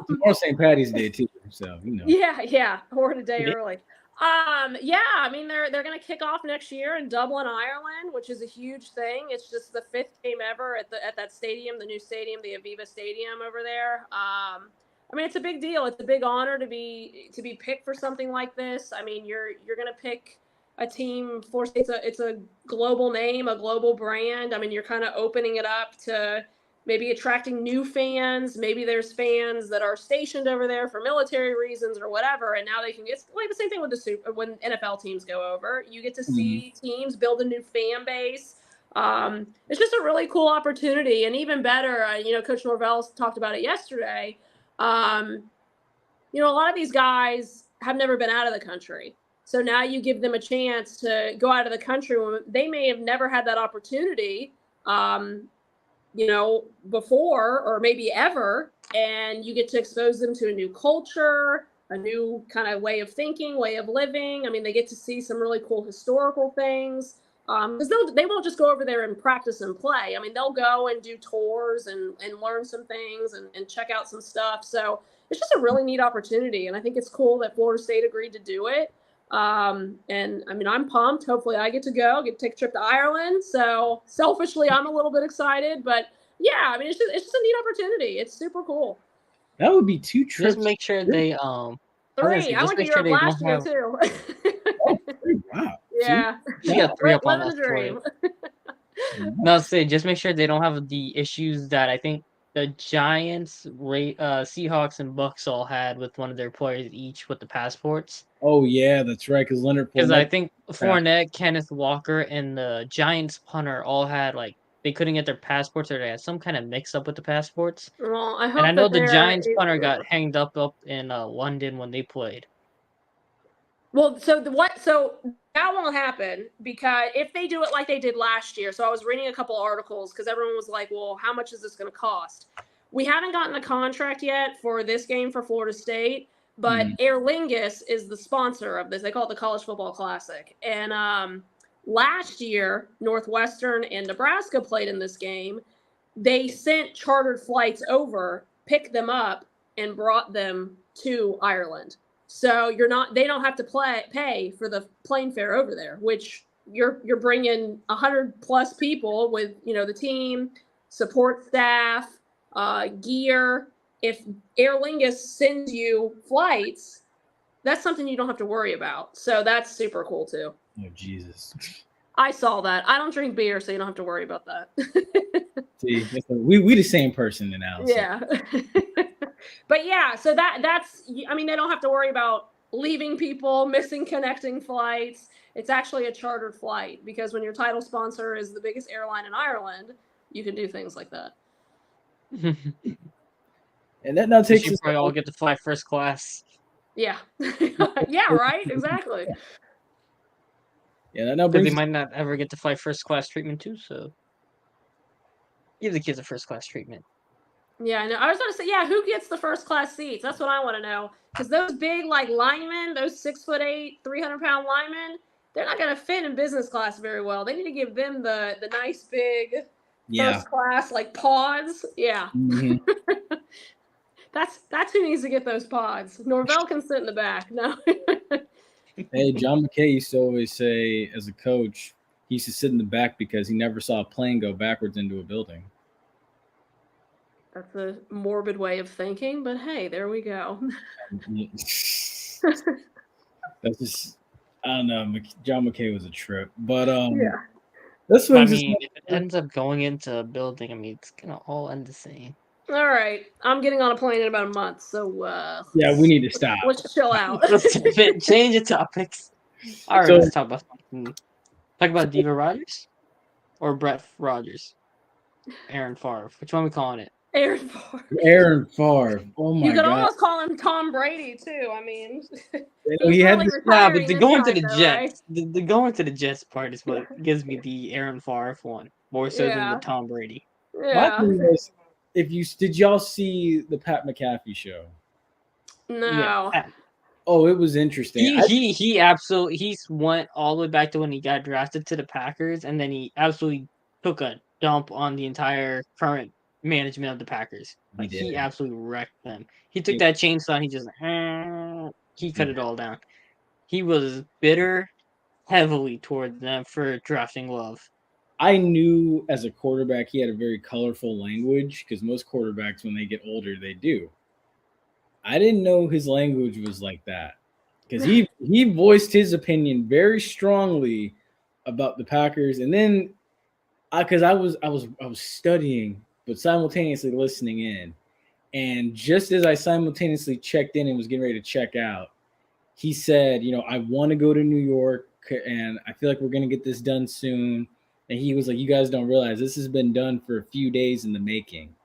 Tomorrow St. Patty's Day too, so Yeah. Or a day early. I mean they're gonna kick off next year in Dublin, Ireland, which is a huge thing. It's just the 5th game ever at that stadium, the new stadium, the Aviva Stadium over there. I mean it's a big deal. It's a big honor to be picked for something like this. I mean you're gonna pick a team it's a global name, a global brand. I mean you're kind of opening it up to maybe attracting new fans. Maybe there's fans that are stationed over there for military reasons or whatever, and now they can get like the same thing with when NFL teams go over. You get to see teams build a new fan base. It's just a really cool opportunity, and even better, Coach Norvell talked about it yesterday. A lot of these guys have never been out of the country. So now you give them a chance to go out of the country when they may have never had that opportunity, before or maybe ever. And you get to expose them to a new culture, a new kind of way of thinking, way of living. I mean, they get to see some really cool historical things. Because they won't just go over there and practice and play. I mean, they'll go and do tours and learn some things and check out some stuff. So it's just a really neat opportunity. And I think it's cool that Florida State agreed to do it. And I mean, I'm pumped. Hopefully I get to take a trip to Ireland. So selfishly, I'm a little bit excited. But yeah, I mean, it's just a neat opportunity. It's super cool. That would be 2 trips. Just make sure they 3. I went to Europe last year too. Wow. Yeah. You got 3 up on Living the dream. No, just make sure they don't have the issues that I think the Giants, Seahawks, and Bucks all had with one of their players each with the passports. Oh yeah, that's right. Because Leonard Fournette. Because I think Fournette, Kenneth Walker, and the Giants punter all had they couldn't get their passports, or they had some kind of mix up with the passports. Well, I hope. And I know the Giants punter got hanged up in London when they played. Well, so that won't happen, because if they do it like they did last year. So I was reading a couple articles because everyone was like, well, how much is this going to cost? We haven't gotten the contract yet for this game for Florida State, but Aer Lingus is the sponsor of this. They call it the College Football Classic. And last year, Northwestern and Nebraska played in this game. They sent chartered flights over, picked them up, and brought them to Ireland. So they don't have to pay for the plane fare over there, which you're bringing 100+ people with, the team, support staff, gear. If Aer Lingus sends you flights, that's something you don't have to worry about. So that's super cool too. Oh, Jesus. I saw that. I don't drink beer, so you don't have to worry about that. See, we the same person in Alison. Yeah. But yeah, so that's, I mean, they don't have to worry about leaving people, missing connecting flights. It's actually a chartered flight, because when your title sponsor is the biggest airline in Ireland, you can do things like that. And that now takes us. Probably all get to fly first class. Yeah. Yeah, right? Exactly. Yeah, that now brings. They might not ever get to fly first class treatment too, so give the kids a first class treatment. Yeah, I know. I was going to say, yeah, who gets the first class seats? That's what I want to know. Because those big, linemen, those 6'8", 300-pound linemen, they're not going to fit in business class very well. They need to give them the nice big first class, pods. Yeah. Mm-hmm. That's who needs to get those pods. Norvell can sit in the back. No. Hey, John McKay used to always say, as a coach, he used to sit in the back because he never saw a plane go backwards into a building. That's a morbid way of thinking, but hey, there we go. That's just, I don't know. John McKay was a trip, but yeah. This I one's mean, if it ends up going into a building, I mean, it's gonna all end the same. All right, I'm getting on a plane in about a month, so yeah, we need to stop. Let's chill out. Let's change the topics. All right, let's talk about something. Talk about Diva Rogers or Brett Rogers, Aaron Favre. Which one are we calling it? Aaron Favre. Aaron Favre. Oh my God. You could almost call him Tom Brady too. I mean, he had but the going to the Jets, right? the going to the Jets part is what gives me the Aaron Favre one more so than the Tom Brady. Yeah. Was, did y'all see the Pat McAfee show? No. Yeah. Oh, it was interesting. He absolutely went all the way back to when he got drafted to the Packers, and then he absolutely took a dump on the entire current management of the Packers. He absolutely wrecked them. He took that chainsaw and he just he cut it all down. He was bitter heavily towards them for drafting Love. I knew as a quarterback he had a very colorful language, because most quarterbacks, when they get older, they do. I didn't know his language was like that, because he voiced his opinion very strongly about the Packers. And then because I was studying but simultaneously listening in. And just as I simultaneously checked in and was getting ready to check out, he said, I want to go to New York and I feel like we're going to get this done soon. And he was like, you guys don't realize this has been done for a few days in the making.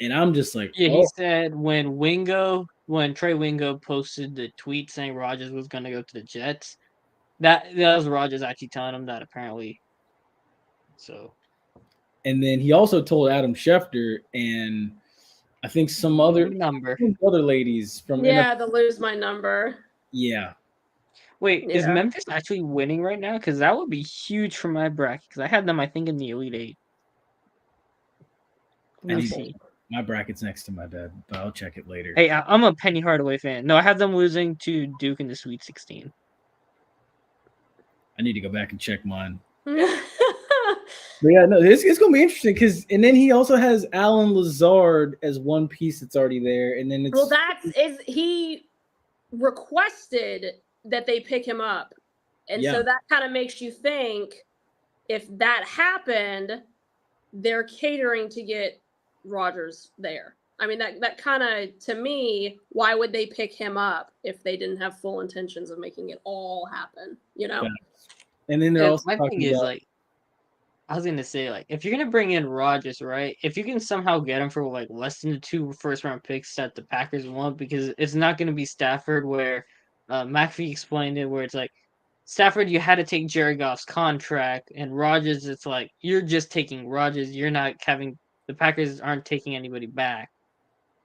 And I'm just like, Yeah, he said when Trey Wingo posted the tweet saying Rodgers was going to go to the Jets, that was Rodgers actually telling him that apparently. So. And then he also told Adam Schefter and I think some other ladies from NFL. To lose my number. Yeah. Wait, is Memphis actually winning right now? Because that would be huge for my bracket. Because I had them, I think, in the Elite Eight. My bracket's next to my bed, but I'll check it later. Hey, I'm a Penny Hardaway fan. No, I have them losing to Duke in the Sweet 16. I need to go back and check mine. But yeah, no, it's going to be interesting because, and then he also has Alan Lazard as one piece that's already there, and then he requested that they pick him up, and so that kind of makes you think if that happened, they're catering to get Rodgers there. I mean, that kind of, to me, why would they pick him up if they didn't have full intentions of making it all happen? And then they're also my thing is like, I was gonna say, like, if you're gonna bring in Rodgers, right? If you can somehow get him for like less than the 2 first-round picks that the Packers want, because it's not gonna be Stafford where McAfee explained it, where it's like Stafford, you had to take Jared Goff's contract, and Rodgers, it's like you're just taking Rodgers. You're not having the Packers aren't taking anybody back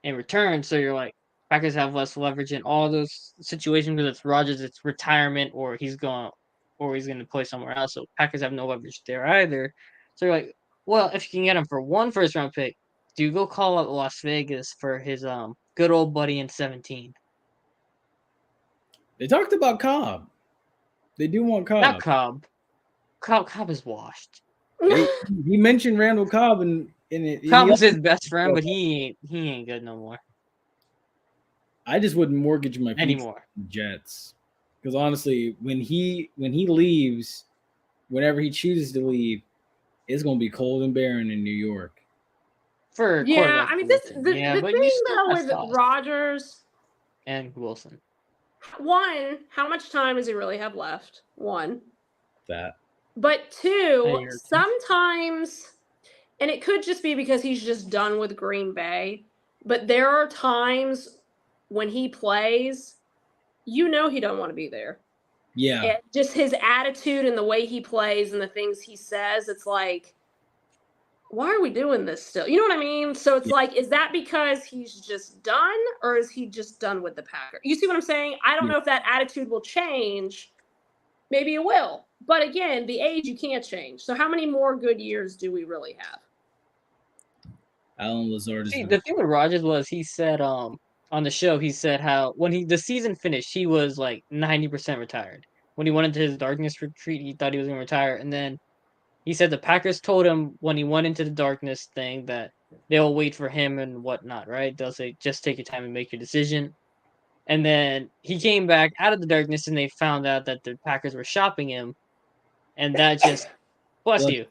in return, so you're like Packers have less leverage in all those situations because it's Rodgers, it's retirement, or he's going to play somewhere else. So Packers have no leverage there either. So you're like, well, if you can get him for 1 first-round pick, do you go call up Las Vegas for his good old buddy in 17? They talked about Cobb. They do want Cobb. Not Cobb. Cobb is washed. He mentioned Randall Cobb and Cobb was his best friend, but he ain't good no more. I just wouldn't mortgage my anymore. Jets. Because honestly, when he leaves, whenever he chooses to leave, it's going to be cold and barren in New York. I mean, the thing though with Rodgers and Wilson. 1, how much time does he really have left? 1. That. But 2, sometimes, and it could just be because he's just done with Green Bay, but there are times when he plays, he don't want to be there. Yeah. And just his attitude and the way he plays and the things he says, it's like, why are we doing this still? You know what I mean? So it's like, is that because he's just done, or is he just done with the Packers? You see what I'm saying? I don't know if that attitude will change. Maybe it will. But again, the age you can't change. So how many more good years do we really have? Alan Lazard is the thing with Rodgers was he said on the show, he said how when the season finished, he was like 90% retired. When he went into his darkness retreat, he thought he was going to retire. And then he said the Packers told him when he went into the darkness thing that they'll wait for him and whatnot, right? They'll say, just take your time and make your decision. And then he came back out of the darkness and they found out that the Packers were shopping him. And that just, bless you.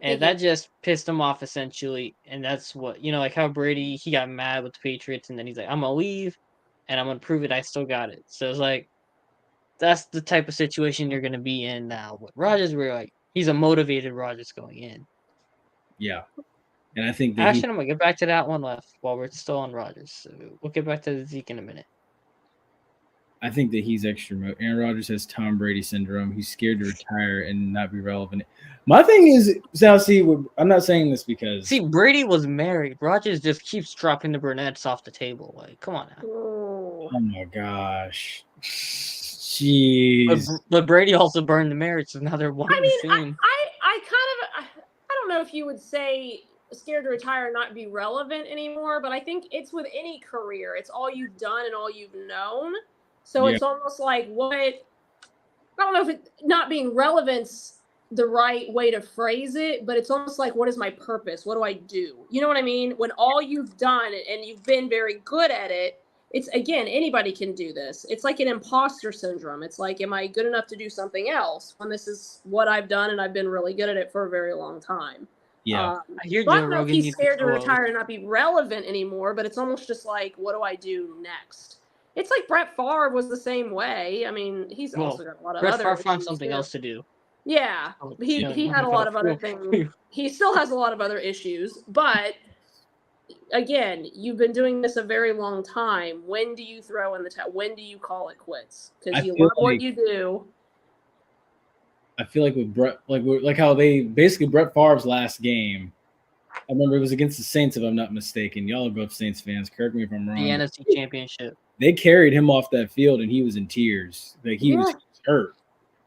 And that just pissed him off essentially. And that's what, like how Brady, he got mad with the Patriots and then he's like, I'm going to leave and I'm going to prove it. I still got it. So it's like, that's the type of situation you're going to be in now with Rodgers, where like, he's a motivated Rodgers going in. Yeah. And I think that Ashton, I'm going to get back to that one left while we're still on Rodgers. So we'll get back to Zeke in a minute. I think that he's extra. Aaron Rodgers has Tom Brady syndrome. He's scared to retire and not be relevant. My thing is, now see, I'm not saying this because... See, Brady was married. Rodgers just keeps dropping the brunettes off the table. Like, come on now. Oh my gosh. Jeez. But Brady also burned the marriage, so now they're one and the same. I don't know if you would say scared to retire and not be relevant anymore, but I think it's with any career. It's all you've done and all you've known. So it's almost like I don't know if not being relevant's the right way to phrase it, but it's almost like, what is my purpose? What do I do? You know what I mean? When all you've done and you've been very good at it, it's, again, anybody can do this. It's like an imposter syndrome. It's like, am I good enough to do something else when this is what I've done and I've been really good at it for a very long time? Yeah. I hear So I Joe don't know if Rogan he's needs scared to to retire and not be relevant anymore, but it's almost just like, what do I do next? It's like Brett Favre was the same way. I mean, he's also got a lot of Brett other Favre found issues something too. else to do. Yeah, he had a lot of other things. He still has a lot of other issues, but again, you've been doing this a very long time. When do you throw in the towel? When do you call it quits? Because you love what you do. I feel like with Brett, like how they basically Brett Favre's last game. I remember it was against the Saints, if I'm not mistaken. Y'all are both Saints fans. Correct me if I'm wrong. The NFC Championship. They carried him off that field, and he was in tears. Like he was hurt.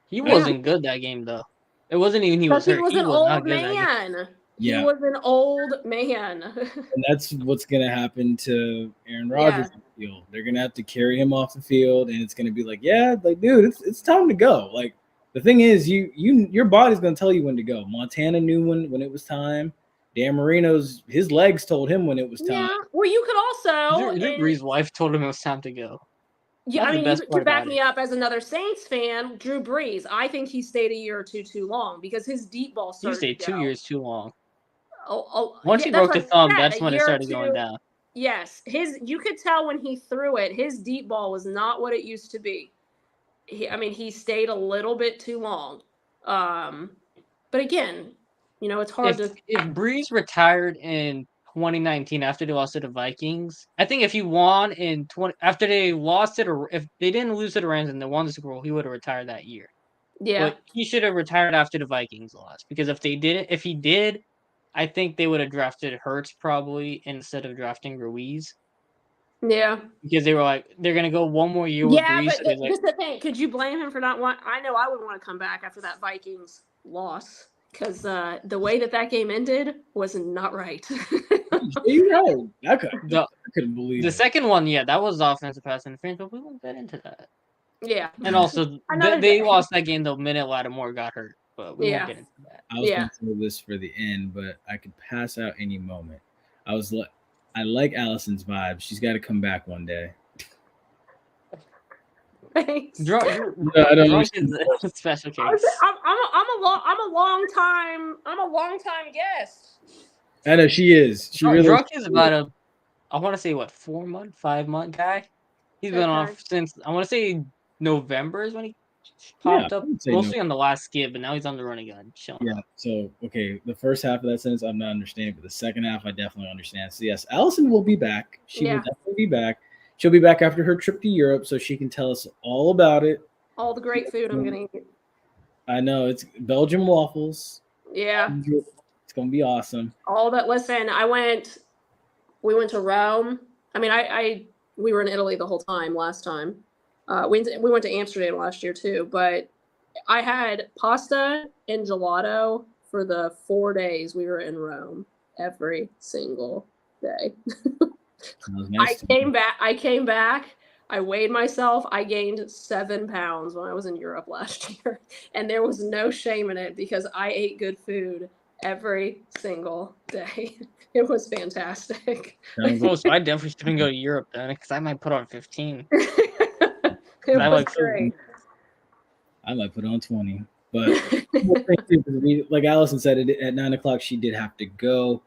He wasn't good that game, though. It wasn't even he was hurt. He was an old man. He was an old man. And that's what's going to happen to Aaron Rodgers on the field. They're going to have to carry him off the field, and it's going to be like, dude, it's time to go. Like, the thing is, your body's going to tell you when to go. Montana knew when it was time. Dan Marino's, his legs told him when it was time. Yeah, well, you could also... Drew Brees' wife told him it was time to go. Yeah, I mean, you could back me up as another Saints fan. Drew Brees, I think he stayed a year or two too long because his deep ball started. He stayed 2 years too long. Once he broke the thumb, that's when it started going down. Yes, you could tell when he threw it, his deep ball was not what it used to be. He stayed a little bit too long. But again, it's hard to. If Brees retired in 2019 after they lost to the Vikings, I think if he won after they lost it, or if they didn't lose to the Rams and they won the Super Bowl, he would have retired that year. Yeah, but he should have retired after the Vikings lost, because if he did, I think they would have drafted Hurts probably instead of drafting Ruiz. Yeah, because they were like, they're gonna go one more year with Brees. But this is the thing. Could you blame him for not wanting? I know I would want to come back after that Vikings loss. Because the way that game ended was not right. You're right. I couldn't believe the second one. Yeah, that was offensive pass interference, but we won't get into that. Yeah, and also they lost that game the minute Lattimore got hurt, but we won't get into that. I was going to save this for the end, but I could pass out any moment. I like Alison's vibe. She's got to come back one day. Thanks. Drunk is a special case. I'm a long time guest. I know she is. She really Drunk is about I want to say 5 month guy. He's been off since I want to say November is when he popped up, mostly on the last skip, but now he's on the run again. So the first half of that sentence I'm not understanding, but the second half I definitely understand. So yes, Alison will be back. She will definitely be back. She'll be back after her trip to Europe, so she can tell us all about it. All the great food I'm gonna eat. I know, it's Belgian waffles. Yeah, it's gonna be awesome. All that. Listen, we went to Rome. I mean, we were in Italy the whole time last time. We went to Amsterdam last year too, but I had pasta and gelato for the 4 days we were in Rome every single day. Nice. I came back. I weighed myself. I gained 7 pounds when I was in Europe last year, and there was no shame in it because I ate good food every single day. It was fantastic. So I definitely shouldn't go to Europe then, because I might put on 15. It was great. I might put on 20, but like Alison said, at 9 o'clock she did have to go.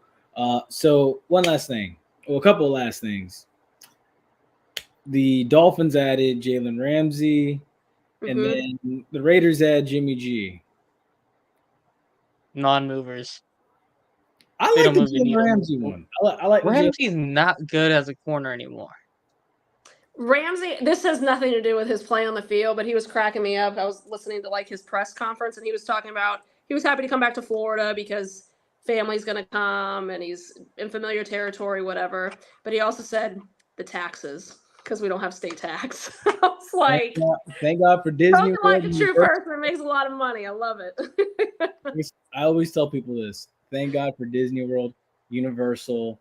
So one last thing. Well, a couple of last things. The Dolphins added Jalen Ramsey, and then the Raiders add Jimmy G. Non-movers. I like the Jalen Ramsey one. I like Ramsey's not good as a corner anymore. Ramsey, this has nothing to do with his play on the field, but he was cracking me up. I was listening to his press conference, and he was talking about he was happy to come back to Florida because family's going to come and he's in familiar territory, whatever. But he also said the taxes, because we don't have state tax. I was like, thank God for Disney. Like a true person makes a lot of money. I love it. I always tell people this. Thank God for Disney World, Universal,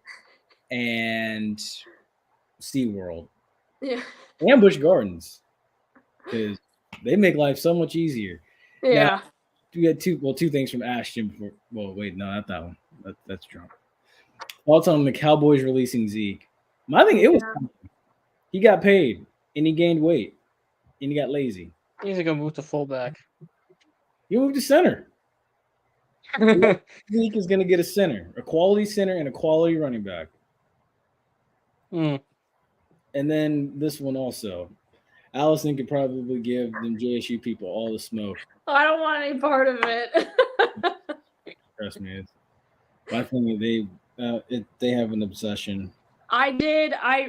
and SeaWorld. Yeah. And Busch Gardens. Because they make life so much easier. Yeah. Now, we had two things from Ashton before. Well, wait, no, not that one. That's drunk. Also on the Cowboys releasing Zeke. My thing, it was he got paid and he gained weight and he got lazy. He's gonna move to fullback. He moved to center. Week is going to get a center, a quality center, and a quality running back. Mm. And then this one also. Allison could probably give them JSU people all the smoke. I don't want any part of it. Trust me. I think they have an obsession.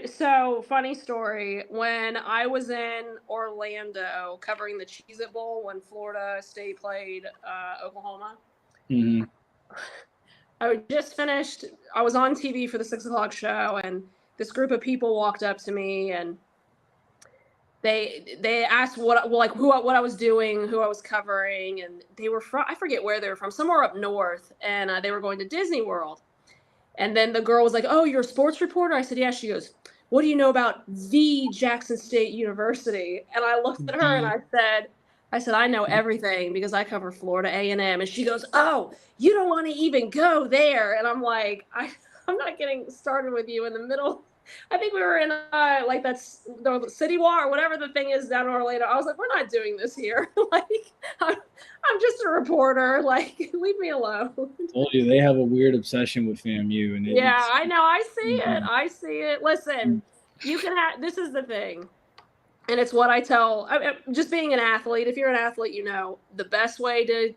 So funny story. When I was in Orlando covering the Cheez-It Bowl when Florida State played Oklahoma, Mm-hmm. I just finished. I was on TV for the 6:00 show, and this group of people walked up to me and they asked what I was doing, who I was covering, and they were from, I forget where they were from, somewhere up north, and they were going to Disney World. And then the girl was like, "Oh, you're a sports reporter?" I said, "Yeah." She goes, "What do you know about the Jackson State University?" And I looked at her and I said, "I know everything because I cover Florida A&M." And she goes, "Oh, you don't want to even go there." And I'm like, I'm not getting started with you in the middle. I think we were in that's the City Walk or whatever the thing is down in Orlando. I was like, we're not doing this here. Like, I'm just a reporter. Like, leave me alone. I told you they have a weird obsession with FAMU, and yeah, I know. I see it. Listen, you can have. This is the thing, and it's what I tell. Just being an athlete. If you're an athlete, you know the best way to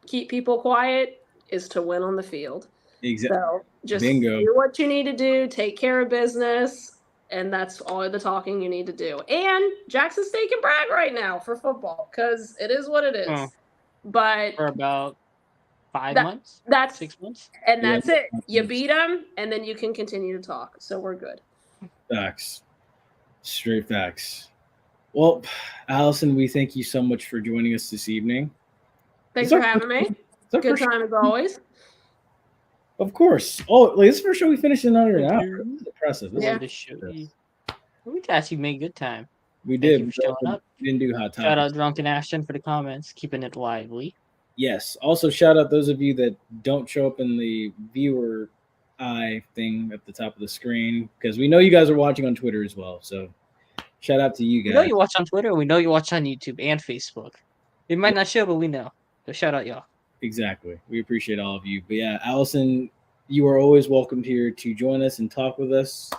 keep people quiet is to win on the field. Exactly. So just Bingo. do what you need to do, take care of business, and that's all the talking you need to do. And Jackson State can brag right now for football because it is what it is. But for about 5 months, that's 6 months, and that's it. You beat them, and then you can continue to talk. So we're good. Facts, straight facts. Well, Allison, we thank you so much for joining us this evening. Thanks for having me. Good time as always. Of course. Oh, this is the first show we finished in under an hour. This is impressive. We actually made good time. We did. Thank you for showing up. We didn't do hot topics. Shout out Drunken Ashton for the comments, keeping it lively. Yes. Also, shout out those of you that don't show up in the viewer eye thing at the top of the screen, because we know you guys are watching on Twitter as well. So shout out to you guys. We know you watch on Twitter, and we know you watch on YouTube and Facebook. It might not show, but we know. So shout out y'all. Exactly. We appreciate all of you. But yeah, Allison, you are always welcomed here to join us and talk with us,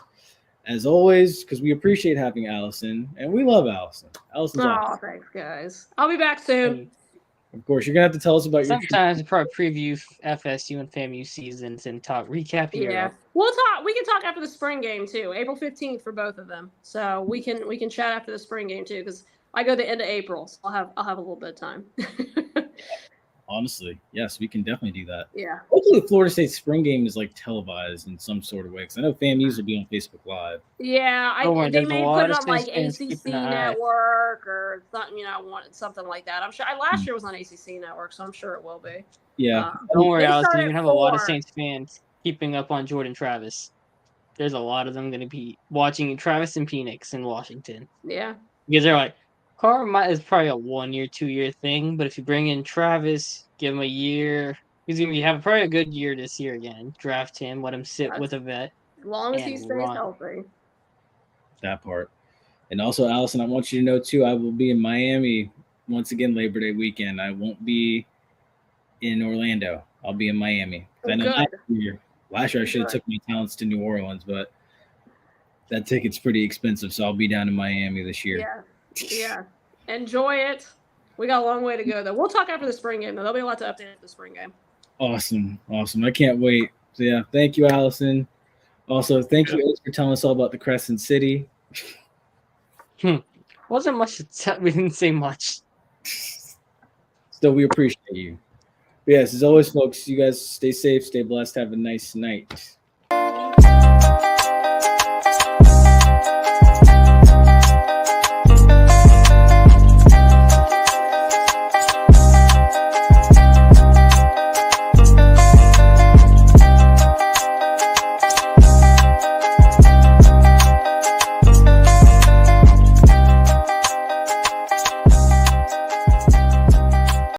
as always, because we appreciate having Allison, and we love Allison. Allison's awesome. Thanks, guys. I'll be back soon. Of course, you're going to have to tell us about Sometimes we probably preview FSU and FAMU seasons and recap Europe. Yeah. We'll talk. We can talk after the spring game, too. April 15th for both of them. So we can chat after the spring game, too, because I go the end of April, so I'll have a little bit of time. Honestly, yes, we can definitely do that. Yeah. Hopefully, Florida State's spring game is like televised in some sort of way, because I know FAMU's will be on Facebook Live. Yeah, they may put it on like ACC Network or something, something like that. I'm sure. Last year was on ACC Network, so I'm sure it will be. Yeah. Don't worry, Allison. You're gonna have a lot of Saints fans keeping up on Jordan Travis. There's a lot of them going to be watching Travis and Phoenix in Washington. Yeah. Because they're like, Carr is probably a 1 year, 2 year thing, but if you bring in Travis, give him a year, he's going to have probably a good year this year again. Draft him, let him sit with a vet. As long as he stays healthy. That part. And also, Allison, I want you to know, too, I will be in Miami once again Labor Day weekend. I won't be in Orlando. I'll be in Miami. I know last year I should have took my talents to New Orleans, but that ticket's pretty expensive, so I'll be down in Miami this year. Yeah. Enjoy it. We got a long way to go, though. We'll talk after the spring game, though. There'll be a lot to update at the spring game. Awesome. I can't wait. So, yeah, thank you, Allison. Also, thank you Ace, for telling us all about the Crescent City. Wasn't much to tell. We didn't say much. Still, we appreciate you. But yes, as always, folks, you guys stay safe, stay blessed, have a nice night.